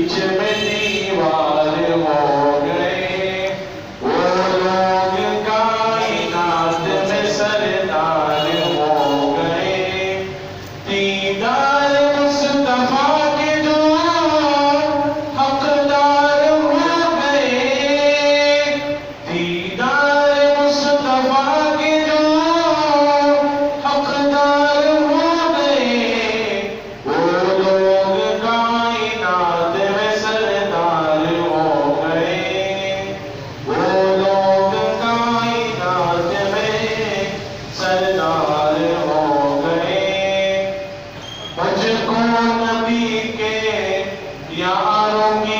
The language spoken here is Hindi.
बीच में दीवार हो गए। वो लोग कायनात में सरदार हो गए। दीदार मुस्तफा के जो हकदार हो गए। दीदार मुस्तफा के जो हकदार हो गए। वो लोग कायनात में सरदार हो गए। वो लोग कायनात में सरदार हो गए। मुझको नबी के यारों की